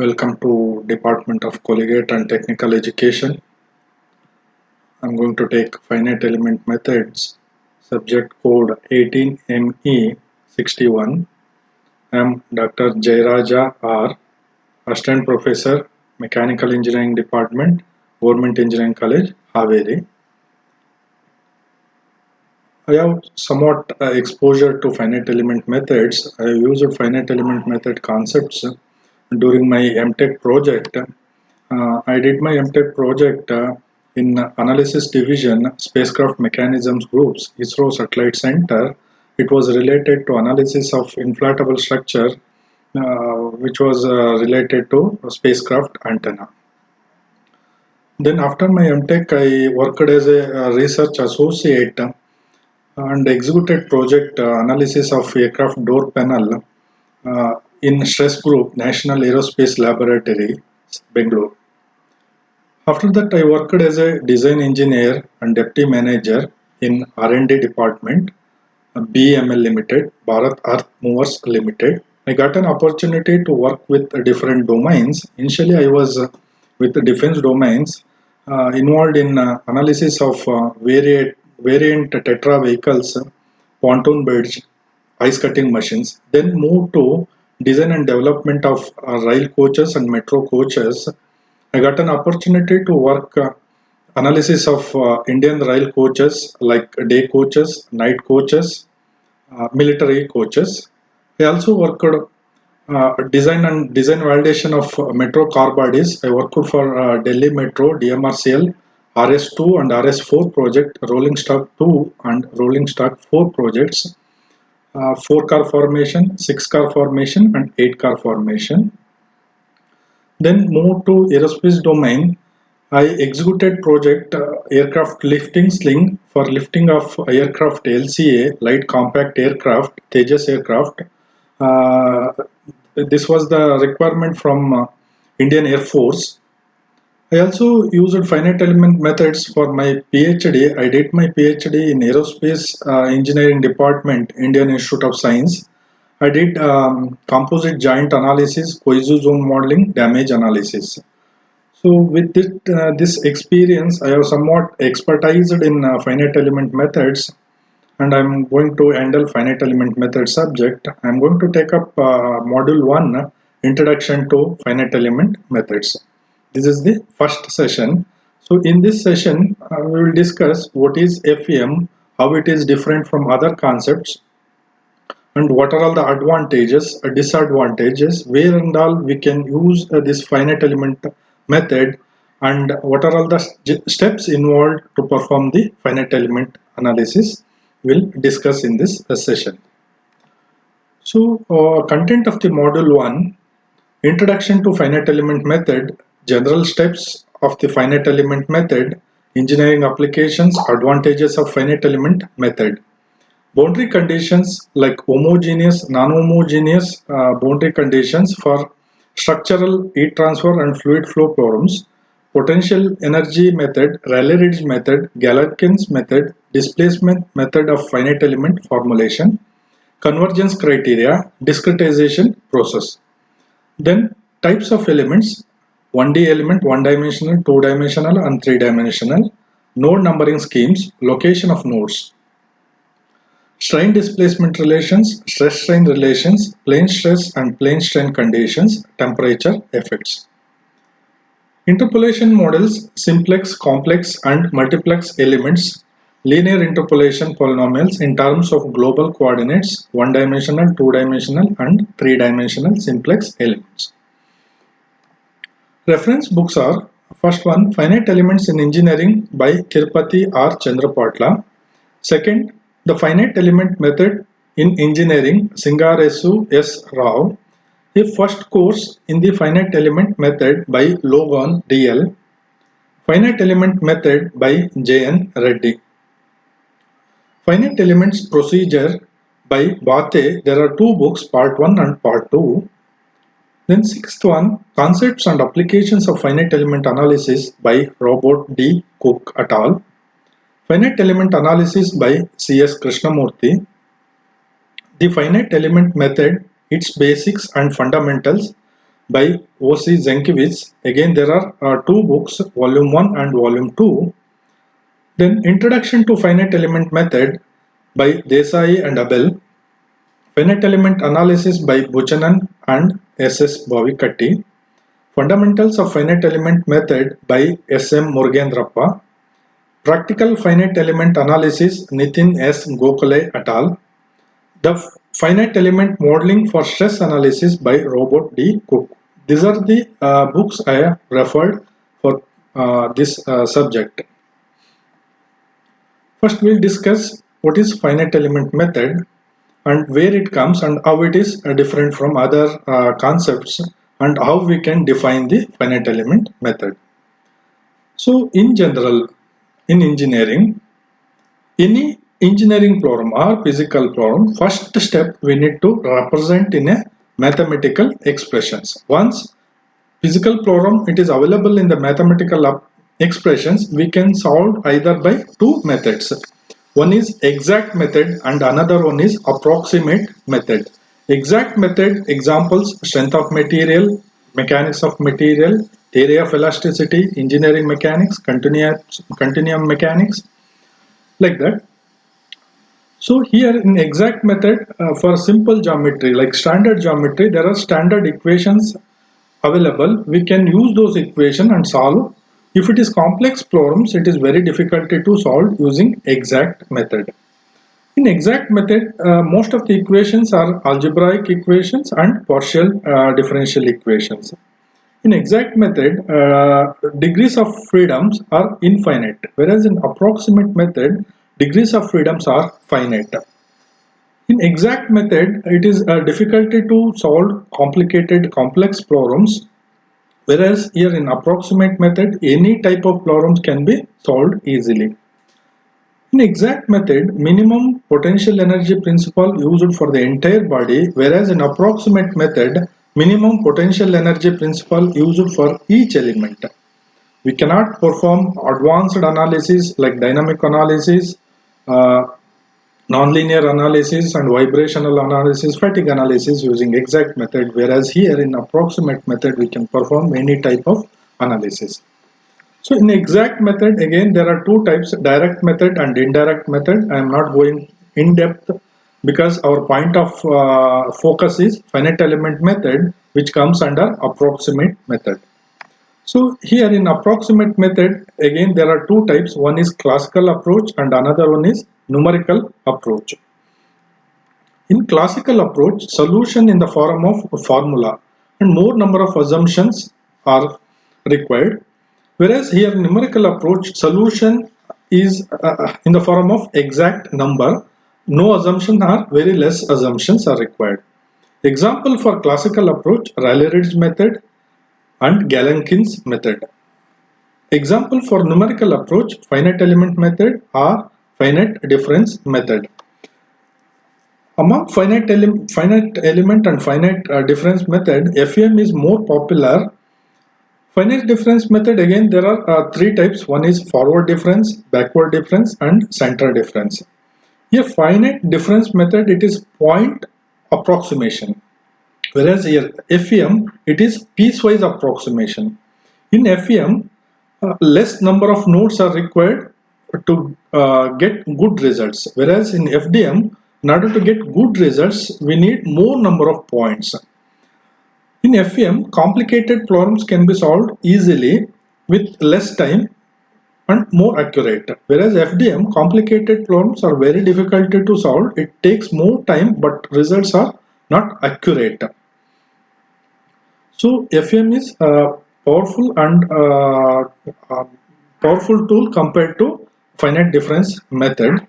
Welcome to Department of Collegiate and Technical Education. I'm going to take finite element methods, subject code 18ME61. I'm Dr. Jayaraja R, Assistant Professor, Mechanical Engineering Department, Government Engineering College, Haveri. I have somewhat exposure to finite element methods. I used finite element method concepts during my MTech project. I did my MTech project in Analysis Division, Spacecraft Mechanisms Groups, ISRO Satellite Center. It was related to analysis of inflatable structure, which was related to spacecraft antenna. Then after my MTech, I worked as a research associate and executed project analysis of aircraft door panel in stress group National Aerospace Laboratory, Bangalore. After that, I worked as a design engineer and deputy manager in R&D department, BML Limited, Bharat Earth Movers Limited. I got an opportunity to work with different domains. Initially, I was with the defense domains, involved in analysis of variant Tetra vehicles, pontoon bridge, ice cutting machines. Then moved to design and development of rail coaches and metro coaches. I got an opportunity to work analysis of Indian rail coaches like day coaches, night coaches, military coaches. I also worked design validation of metro car bodies. I worked for Delhi Metro, DMRCL, RS2 and RS4 project, Rolling Stock 2 and Rolling Stock 4 projects, 4 car formation, 6 car formation, and 8 car formation. Then moved to aerospace domain. I executed project aircraft lifting sling for lifting of aircraft LCA, light compact aircraft, Tejas aircraft. Uh, this was the requirement from Indian Air Force. I also used finite element methods for my PhD. I did my PhD in Aerospace Engineering Department, Indian Institute of Science. I did composite joint analysis, cohesive zone modeling, damage analysis. So with this experience, I have somewhat expertised in finite element methods, and I'm going to handle finite element method subject. I'm going to take up module 1, Introduction to Finite Element Methods. This is the first session. So in this session, we will discuss what is FEM, how it is different from other concepts, and what are all the advantages, disadvantages, where and all we can use this finite element method, and what are all the steps involved to perform the finite element analysis. We'll discuss in this session. So, content of the module 1, Introduction to Finite Element Method, general steps of the finite element method, engineering applications, advantages of finite element method. Boundary conditions like homogeneous, non-homogeneous boundary conditions for structural heat transfer and fluid flow problems, potential energy method, Rayleigh-Ridge method, Galerkin's method, displacement method of finite element formulation, convergence criteria, discretization process. Then types of elements, 1D element, one-dimensional, two-dimensional and three-dimensional, node numbering schemes, location of nodes. Strain displacement relations, stress strain relations, plane stress and plane strain conditions, temperature effects. Interpolation models, simplex, complex and multiplex elements, linear interpolation polynomials in terms of global coordinates, one-dimensional, two-dimensional and three-dimensional simplex elements. Reference books are, first one, Finite Elements in Engineering by Kirpati R. Chandrapatla. Second, The Finite Element Method in Engineering, Singaresu S. Rao. A first course in the Finite Element Method by Logan D.L. Finite Element Method by J.N. Reddy. Finite Elements Procedure by Bate. There are two books, part 1 and part 2. Then sixth one, Concepts and Applications of Finite Element Analysis by Robert D. Cook et al. Finite Element Analysis by C.S. Krishnamurthy. The Finite Element Method, its basics and fundamentals by O.C. Zenkiewicz. Again, there are two books, volume 1 and volume 2. Then Introduction to Finite Element Method by Desai and Abel. Finite Element Analysis by Buchanan and S.S. Bhavikatti. Fundamentals of Finite Element Method by S.M. Murugendrappa. Practical Finite Element Analysis, Nitin S. Gokhale et al. The Finite Element Modeling for Stress Analysis by Robert D. Cook. These are the books I have referred for this subject. First, we'll discuss what is finite element method and where it comes and how it is different from other concepts and how we can define the finite element method. So, in general, in engineering, any engineering problem or physical problem, first step we need to represent in a mathematical expressions. Once physical problem it is available in the mathematical expressions, we can solve either by two methods. One is exact method and another one is approximate method. Exact method examples: strength of material, mechanics of material, theory of elasticity, engineering mechanics, continuum mechanics, like that. So here in exact method, for simple geometry like standard geometry, there are standard equations available. We can use those equations and solve. If it is complex problems, it is very difficult to solve using exact method. In exact method, most of the equations are algebraic equations and partial differential equations. In exact method, degrees of freedoms are infinite, whereas in approximate method, degrees of freedoms are finite. In exact method, it is a difficulty to solve complicated complex problems, whereas here in approximate method, any type of problems can be solved easily. In exact method, minimum potential energy principle used for the entire body, whereas in approximate method, minimum potential energy principle used for each element. We cannot perform advanced analysis like dynamic analysis, uh, nonlinear analysis and vibrational analysis, fatigue analysis using exact method, whereas here in approximate method we can perform any type of analysis. So in exact method, again there are two types, direct method and indirect method. I am not going in depth because our point of focus is finite element method, which comes under approximate method. So here in approximate method, again there are two types. One is classical approach and another one is numerical approach. In classical approach, solution in the form of a formula and more number of assumptions are required. Whereas here numerical approach, solution is in the form of exact number. No assumption or very less assumptions are required. Example for classical approach, Rayleigh-Ridge method and Galenkin's method. Example for numerical approach, finite element method or finite difference method. Among finite element and finite difference method, FEM is more popular. Finite difference method, again there are three types. One is forward difference, backward difference and center difference. Here finite difference method, it is point approximation, whereas here FEM it is piecewise approximation. In FEM, less number of nodes are required to get good results, whereas in FDM, in order to get good results, we need more number of points. In FEM, complicated problems can be solved easily with less time and more accurate, whereas FDM, complicated problems are very difficult to solve. It takes more time, but results are not accurate. So FEM is powerful and powerful tool compared to finite difference method.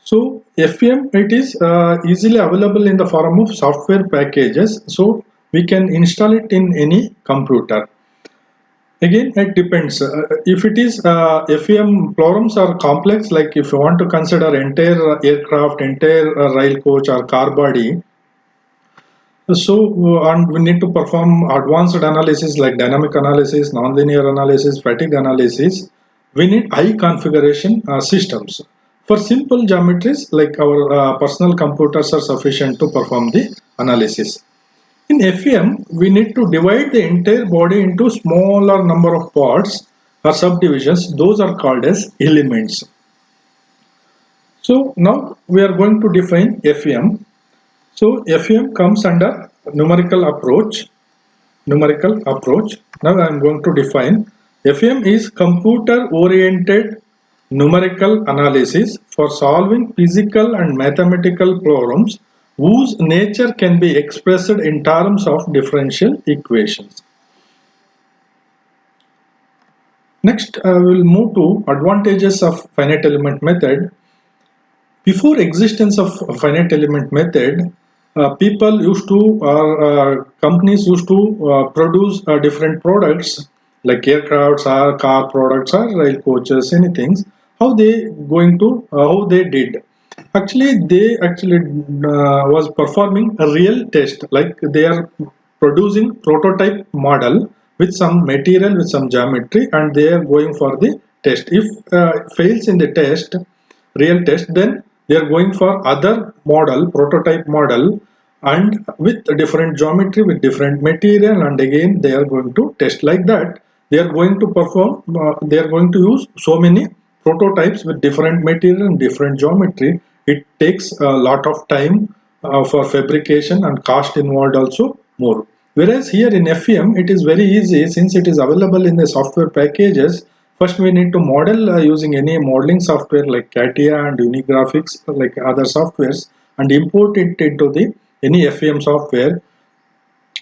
So FEM, it is easily available in the form of software packages, so we can install it in any computer. Again, it depends. If it is FEM problems are complex, like if you want to consider entire aircraft, entire rail coach or car body, so and we need to perform advanced analysis like dynamic analysis, nonlinear analysis, fatigue analysis. We need high configuration systems. For simple geometries, like our personal computers are sufficient to perform the analysis. In FEM, we need to divide the entire body into smaller number of parts or subdivisions. Those are called as elements. So now we are going to define FEM. So FEM comes under numerical approach. Now I am going to define FEM is computer oriented numerical analysis for solving physical and mathematical problems whose nature can be expressed in terms of differential equations. Next, I will move to advantages of finite element method. Before existence of finite element method, people used to or companies used to produce different products like aircrafts or car products or rail coaches, anything. How they going to how they did? Actually, they actually was performing a real test, like they are producing prototype model with some material with some geometry, and they are going for the test. If fails in the test, real test, then they are going for other model, prototype model, and with different geometry, with different material, and again they are going to test. Like that they are going to perform, they are going to use so many prototypes with different material and different geometry. It takes a lot of time for fabrication, and cost involved also more. Whereas here in FEM, it is very easy since it is available in the software packages. First, we need to model using any modeling software like CATIA and Unigraphics, like other softwares, and import it into the any FEM software.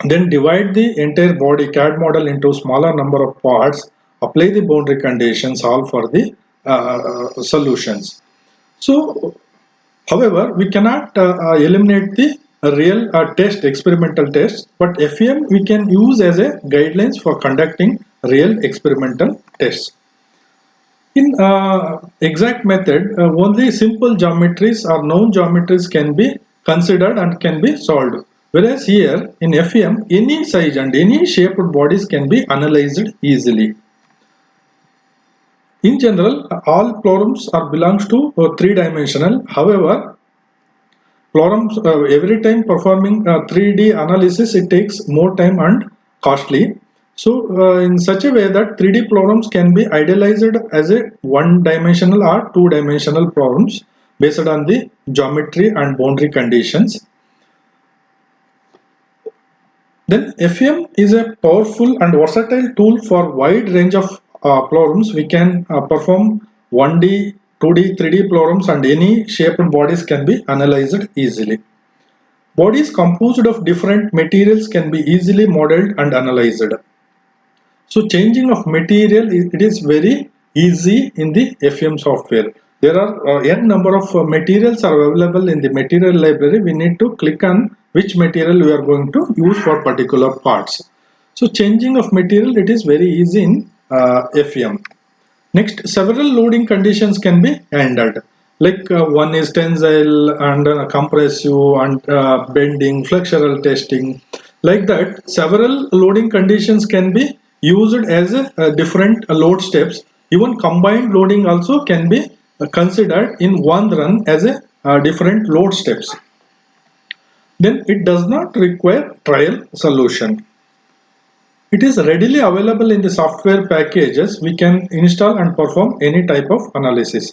Then divide the entire body CAD model into smaller number of parts. Apply the boundary conditions, solve for the solutions. So, however, we cannot eliminate the real test, experimental test, but FEM we can use as a guidelines for conducting real experimental tests. In exact method, only simple geometries or known geometries can be considered and can be solved. Whereas here in FEM, any size and any shaped bodies can be analyzed easily. In general, all problems are belongs to three-dimensional. However, problems every time performing 3D analysis, it takes more time and costly. So in such a way that 3D problems can be idealized as a one-dimensional or two-dimensional problems based on the geometry and boundary conditions. Then FEM is a powerful and versatile tool for wide range of problems. We can perform 1D, 2D, 3D problems, and any shaped bodies can be analyzed easily. Bodies composed of different materials can be easily modeled and analyzed. So changing of material, it is very easy in the FEM software. There are n number of materials are available in the material library. We need to click on which material we are going to use for particular parts. So changing of material, it is very easy in FEM. Next, several loading conditions can be handled. Like one is tensile and compressive and bending, flexural testing. Like that, several loading conditions can be used as different load steps. Even combined loading also can be considered in one run as a different load steps. Then it does not require trial solution. It is readily available in the software packages. We can install and perform any type of analysis.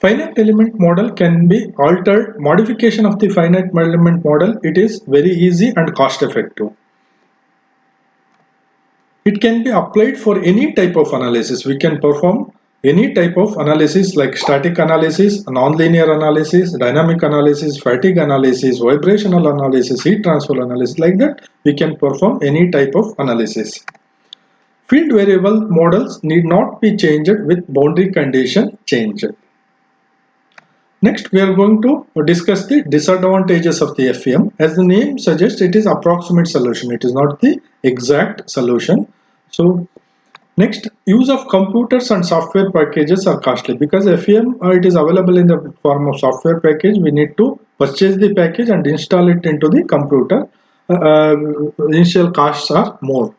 Finite element model can be altered. Modification of the finite element model, it is very easy and cost effective. It can be applied for any type of analysis. We can perform any type of analysis like static analysis, nonlinear analysis, dynamic analysis, fatigue analysis, vibrational analysis, heat transfer analysis. Like that, we can perform any type of analysis. Field variable models need not be changed with boundary condition changed. Next, we are going to discuss the disadvantages of the FEM. As the name suggests, it is approximate solution. It is not the exact solution. So, next, use of computers and software packages are costly because FEM it is available in the form of software package. We need to purchase the package and install it into the computer. Initial costs are more.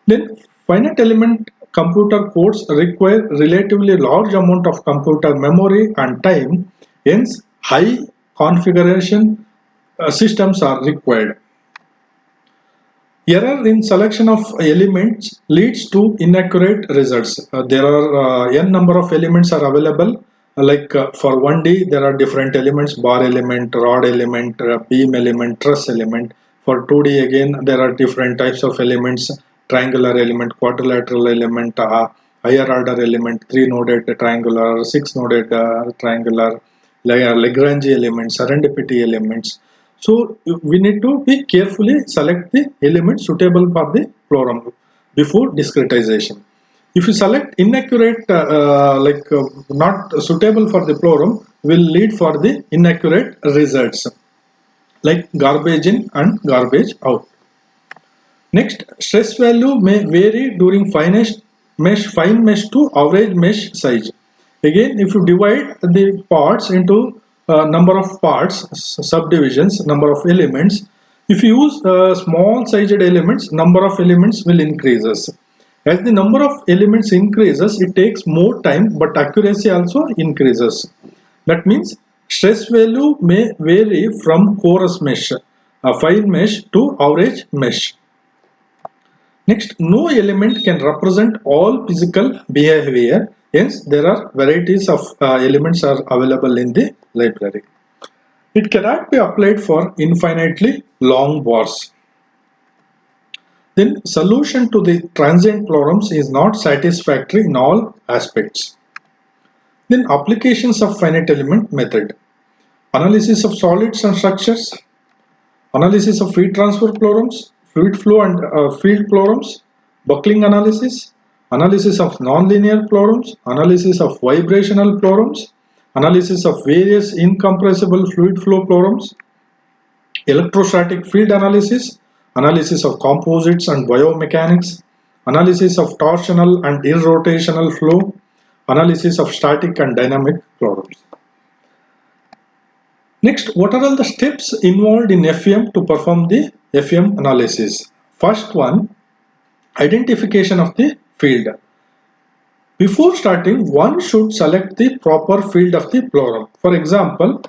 Then, finite element computer codes require relatively large amount of computer memory and time, hence high configuration systems are required. Error in selection of elements leads to inaccurate results. There are n number of elements are available. For 1D, there are different elements: bar element, rod element, beam element, truss element. For 2D, again, there are different types of elements: triangular element, quadrilateral element, higher order element, 3-noded triangular, 6-noded triangular, Lagrange elements, serendipity elements. So we need to be carefully select the element suitable for the plorum before discretization. If you select inaccurate, not suitable for the plorum, will lead for the inaccurate results, like garbage in and garbage out. Next, stress value may vary during fine mesh to average mesh size. Again, if you divide the parts into number of parts, subdivisions, number of elements, if you use small sized elements, number of elements will increases. As the number of elements increases, it takes more time, but accuracy also increases. That means stress value may vary from coarse mesh, fine mesh to average mesh. Next, no element can represent all physical behavior. Hence, there are varieties of elements are available in the library. It cannot be applied for infinitely long bars. Then, solution to the transient problems is not satisfactory in all aspects. Then, applications of finite element method. Analysis of solids and structures. Analysis of heat transfer problems, fluid flow and field problems, buckling analysis, analysis of nonlinear problems, analysis of vibrational problems, analysis of various incompressible fluid flow problems, electrostatic field analysis, analysis of composites and biomechanics, analysis of torsional and irrotational flow, analysis of static and dynamic problems. Next, what are all the steps involved in FEM to perform the FEM analysis? First one, identification of the field. Before starting, one should select the proper field of the plorum. For example,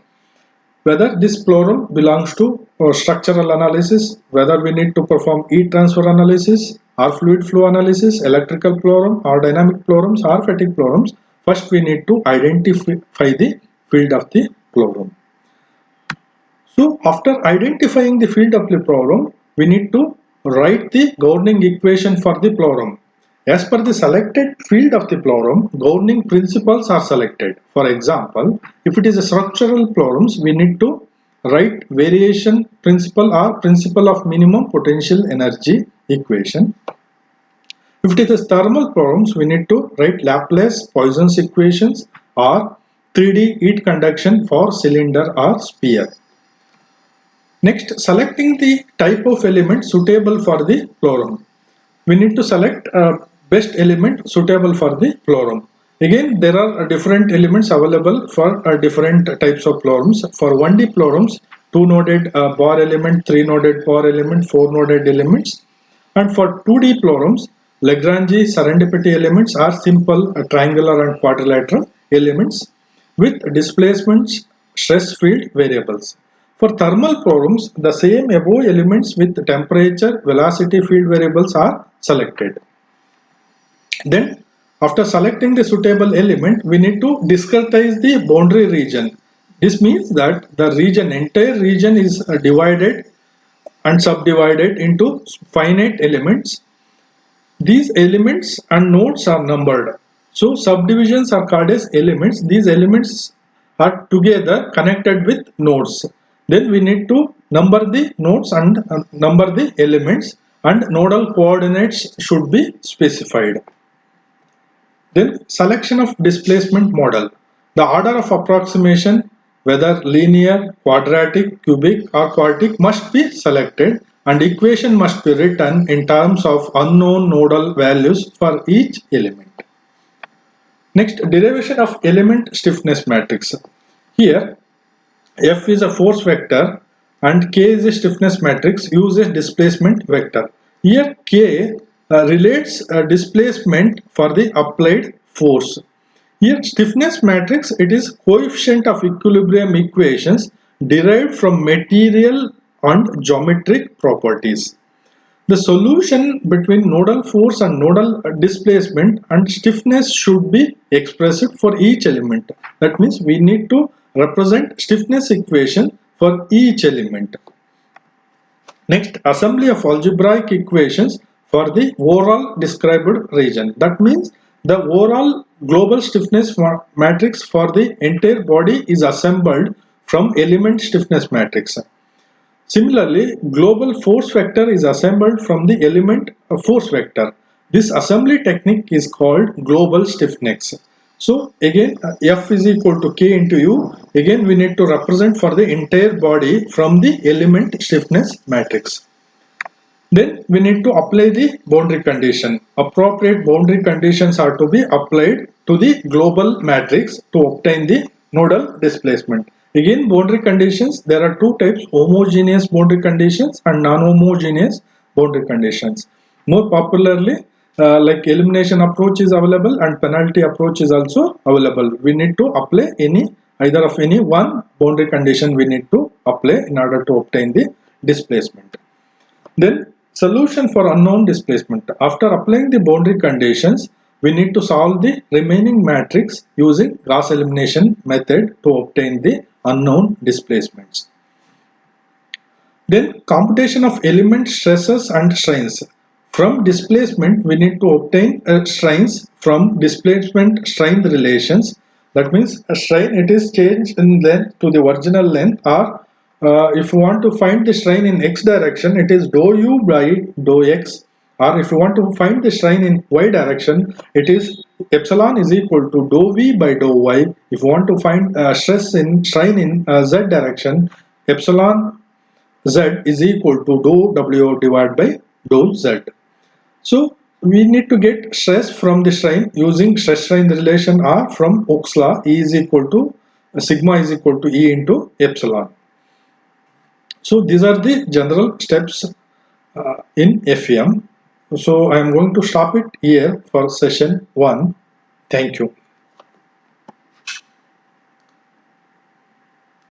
whether this plorum belongs to structural analysis, whether we need to perform heat transfer analysis or fluid flow analysis, electrical plorum or dynamic plorums or fatigue plorums. First, we need to identify the field of the plorum. So after identifying the field of the plorum, we need to write the governing equation for the plorum. As per the selected field of the plorum, governing principles are selected. For example, if it is a structural plorums, we need to write variation principle or principle of minimum potential energy equation. If it is thermal plorums, we need to write Laplace Poisson's equations or 3D heat conduction for cylinder or sphere. Next, selecting the type of element suitable for the plorum. We need to select best element suitable for the plorum. Again, there are different elements available for different types of plorums. For 1D plorums, 2-noded bar element, 3-noded bar element, 4-noded elements. And for 2D plorums, Lagrange serendipity elements are simple triangular and quadrilateral elements with displacements, stress field variables. For thermal plorums, the same above elements with temperature, velocity field variables are selected. Then, after selecting the suitable element, we need to discretize the boundary region. This means that the entire region is divided and subdivided into finite elements. These elements and nodes are numbered. So subdivisions are called as elements. These elements are together connected with nodes. Then we need to number the nodes and number the elements, and nodal coordinates should be specified. Then selection of displacement model. The order of approximation, whether linear, quadratic, cubic or quartic, must be selected, and equation must be written in terms of unknown nodal values for each element. Next, derivation of element stiffness matrix. Here, F is a force vector and K is a stiffness matrix uses displacement vector. Here K relates displacement for the applied force. Here stiffness matrix, it is coefficient of equilibrium equations derived from material and geometric properties. The solution between nodal force and nodal displacement and stiffness should be expressed for each element. That means we need to represent stiffness equation for each element. Next, assembly of algebraic equations for the overall described region. That means the overall global stiffness matrix for the entire body is assembled from element stiffness matrix. Similarly, global force vector is assembled from the element force vector. This assembly technique is called global stiffness. So again, F is equal to K into U. Again, we need to represent for the entire body from the element stiffness matrix. Then we need to apply the boundary condition. Appropriate boundary conditions are to be applied to the global matrix to obtain the nodal displacement. Again, boundary conditions, there are two types: homogeneous boundary conditions and non-homogeneous boundary conditions. More popularly, like elimination approach is available and penalty approach is also available. We need to apply either of any one boundary condition we need to apply in order to obtain the displacement. Then solution for unknown displacement. After applying the boundary conditions, we need to solve the remaining matrix using Gauss elimination method to obtain the unknown displacements. Then computation of element stresses and strains. From displacement, we need to obtain strains from displacement strain relations. That means a strain, it is changed in length to the original length, or if you want to find the strain in x direction, it is dou u by dou x, or if you want to find the strain in y direction, it is epsilon is equal to dou v by dou y. If you want to find strain in z direction, epsilon z is equal to dou w divided by dou z. So we need to get stress from the strain using stress strain relation R from Hooke's law. E is equal to sigma is equal to E into epsilon. So these are the general steps in FEM. So I am going to stop it here for session 1. Thank you.